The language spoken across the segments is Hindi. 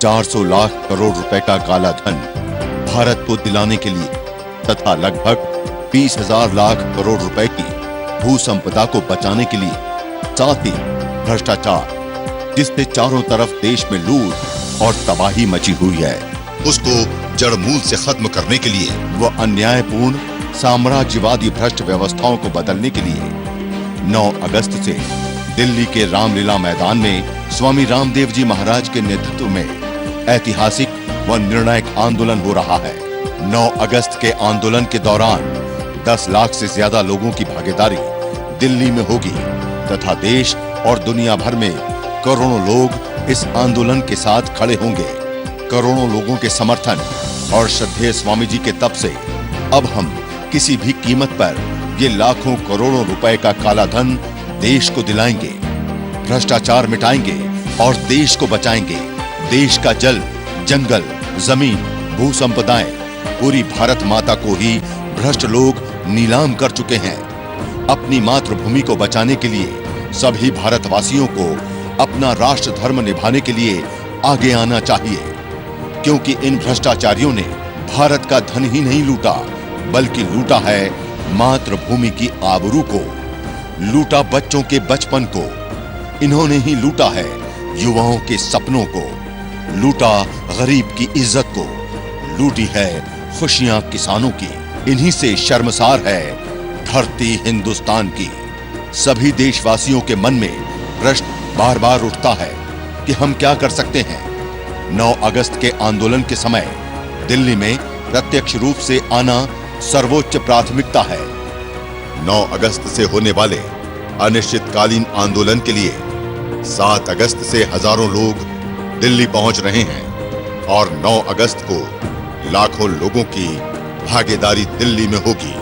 400 लाख करोड़ रुपए का काला धन भारत को दिलाने के लिए तथा लगभग 20,000 लाख करोड़ रुपए की भू संपदा को बचाने के लिए, साथ ही भ्रष्टाचार जिससे चारों तरफ देश में लूट और तबाही मची हुई है, उसको जड़मूल से खत्म करने के लिए व अन्यायपूर्ण साम्राज्यवादी भ्रष्ट व्यवस्थाओं को बदलने के लिए 9 अगस्त से दिल्ली के रामलीला मैदान में स्वामी रामदेव जी महाराज के नेतृत्व में ऐतिहासिक व निर्णायक आंदोलन हो रहा है। 9 अगस्त के आंदोलन के दौरान 10 लाख से ज्यादा लोगों की भागीदारी दिल्ली में होगी तथा देश और दुनिया भर में करोड़ों लोग इस आंदोलन के साथ खड़े होंगे। करोड़ों लोगों के समर्थन और श्रद्धेय स्वामी जी के तप से अब हम किसी भी कीमत पर ये लाखों करोड़ों रुपए का काला धन देश को दिलाएंगे, भ्रष्टाचार मिटाएंगे और देश को बचाएंगे। देश का जल, जंगल, जमीन, भू संपदाएं, पूरी भारत माता को ही भ्रष्ट लोग नीलाम कर चुके हैं। अपनी मातृभूमि को बचाने के लिए सभी भारतवासियों को अपना राष्ट्र धर्म निभाने के लिए आगे आना चाहिए, क्योंकि इन भ्रष्टाचारियों ने भारत का धन ही नहीं लूटा, बल्कि लूटा है मातृभूमि की आबरू को, लूटा बच्चों के बचपन को, इन्होंने ही लूटा है युवाओं के सपनों को, लूटा गरीब की इज्जत को, लूटी है खुशियां किसानों की। इन्हीं से शर्मसार है धरती हिंदुस्तान की। सभी देशवासियों के मन में प्रश्न बार बार उठता है कि हम क्या कर सकते हैं। 9 अगस्त के आंदोलन के समय दिल्ली में प्रत्यक्ष रूप से आना सर्वोच्च प्राथमिकता है। 9 अगस्त से होने वाले अनिश्चितकालीन आंदोलन के लिए 7 अगस्त से हजारों लोग दिल्ली पहुंच रहे हैं और 9 अगस्त को लाखों लोगों की भागीदारी दिल्ली में होगी।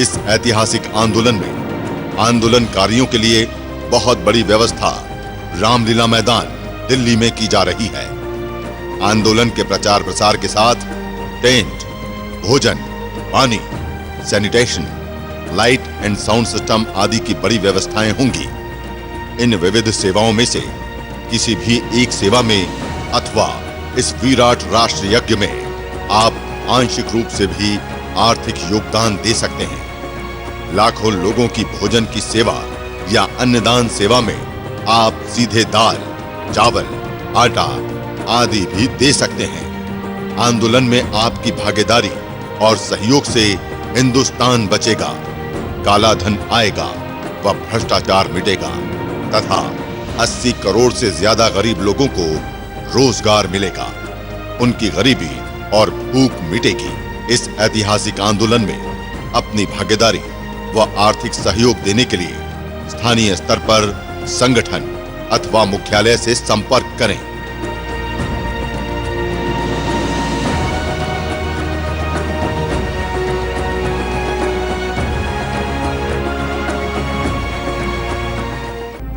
इस ऐतिहासिक आंदोलन में आंदोलनकारियों के लिए बहुत बड़ी व्यवस्था रामलीला मैदान दिल्ली में की जा रही है। आंदोलन के प्रचार प्रसार के साथ टेंट, भोजन, पानी, sanitation, light and sound system आदि की बड़ी व्यवस्थाएं होंगी। इन विविध सेवाओं में से किसी भी एक सेवा में अथवा इस विराट राष्ट्र यज्ञ में आप आंशिक रूप से भी आर्थिक योगदान दे सकते हैं। लाखों लोगों की भोजन की सेवा या अन्नदान सेवा में आप सीधे दाल, चावल, आटा आदि भी दे सकते हैं। आंदोलन में आपकी भागीदारी और सहयोग से हिंदुस्तान बचेगा, काला धन आएगा व भ्रष्टाचार मिटेगा तथा 80 करोड़ से ज्यादा गरीब लोगों को रोजगार मिलेगा, उनकी गरीबी और भूख मिटेगी। इस ऐतिहासिक आंदोलन में अपनी भागीदारी व आर्थिक सहयोग देने के लिए स्थानीय स्तर पर संगठन अथवा मुख्यालय से संपर्क करें।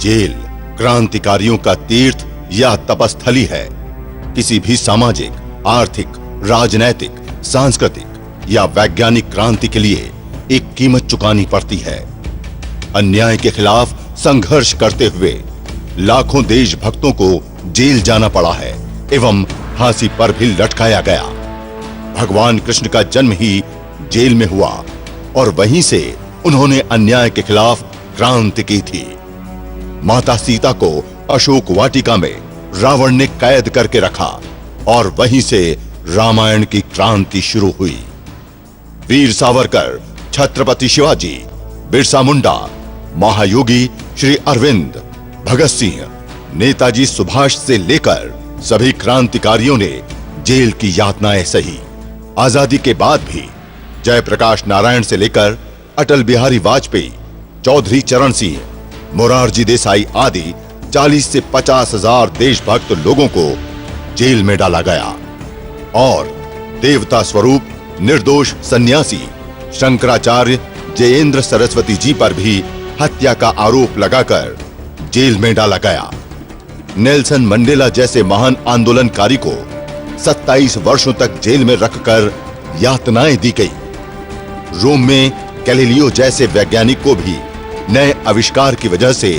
जेल क्रांतिकारियों का तीर्थ या तपस्थली है। किसी भी सामाजिक, आर्थिक, राजनैतिक, सांस्कृतिक या वैज्ञानिक क्रांति के लिए एक कीमत चुकानी पड़ती है। अन्याय के खिलाफ संघर्ष करते हुए लाखों देशभक्तों को जेल जाना पड़ा है एवं फांसी पर भी लटकाया गया। भगवान कृष्ण का जन्म ही जेल में हुआ और वहीं से उन्होंने अन्याय के खिलाफ क्रांति की थी। माता सीता को अशोक वाटिका में रावण ने कैद करके रखा और वहीं से रामायण की क्रांति शुरू हुई। वीर सावरकर, छत्रपति शिवाजी, बिरसा मुंडा, महायोगी श्री अरविंद, भगत सिंह, नेताजी सुभाष से लेकर सभी क्रांतिकारियों ने जेल की यातनाएं सही। आजादी के बाद भी जयप्रकाश नारायण से लेकर अटल बिहारी वाजपेयी, चौधरी चरण सिंह, मोरारजी देसाई आदि 40 से 50 हजार देशभक्त लोगों को जेल में डाला गया और देवता स्वरूप निर्दोष सन्यासी शंकराचार्य जयेंद्र सरस्वती जी पर भी हत्या का आरोप लगाकर जेल में डाला गया। नेल्सन मंडेला जैसे महान आंदोलनकारी को 27 वर्षों तक जेल में रखकर यातनाएं दी गई। रोम में गैलीलियो जैसे वैज्ञानिक को भी नए आविष्कार की वजह से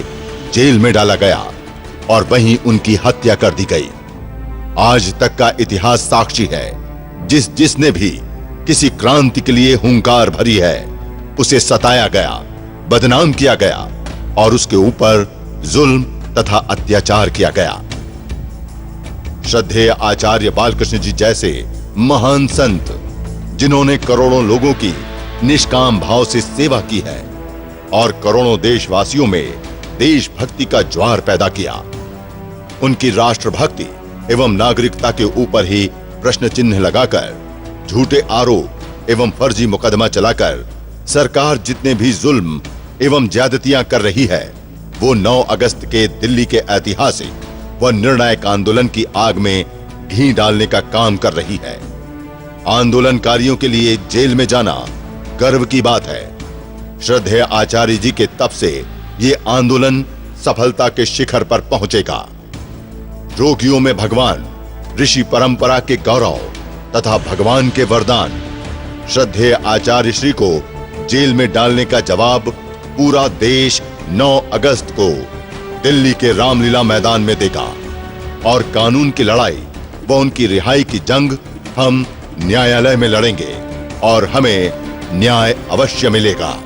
जेल में डाला गया और वहीं उनकी हत्या कर दी गई। आज तक का इतिहास साक्षी है, जिसने भी किसी क्रांति के लिए हुंकार भरी है, उसे सताया गया, बदनाम किया गया और उसके ऊपर जुल्म तथा अत्याचार किया गया। श्रद्धेय आचार्य बालकृष्ण जी जैसे महान संत, जिन्होंने करोड़ों लोगों की निष्काम भाव से सेवा की है और करोड़ों देशवासियों में देशभक्ति का ज्वार पैदा किया, उनकी राष्ट्रभक्ति एवं नागरिकता के ऊपर ही प्रश्न चिन्ह लगाकर, झूठे आरोप एवं फर्जी मुकदमा चलाकर सरकार जितने भी जुल्म एवं ज्यादतियां कर रही है, वो 9 अगस्त के दिल्ली के ऐतिहासिक व निर्णायक आंदोलन की आग में घी डालने का काम कर रही है। आंदोलनकारियों के लिए जेल में जाना गर्व की बात है। श्रद्धेय आचार्य जी के तप से ये आंदोलन सफलता के शिखर पर पहुंचेगा। रोगियों में भगवान, ऋषि परंपरा के गौरव तथा भगवान के वरदान, श्रद्धेय आचार्य श्री को जेल में डालने का जवाब पूरा देश 9 अगस्त को दिल्ली के रामलीला मैदान में देगा और कानून की लड़ाई व उनकी रिहाई की जंग हम न्यायालय में लड़ेंगे और हमें न्याय अवश्य मिलेगा।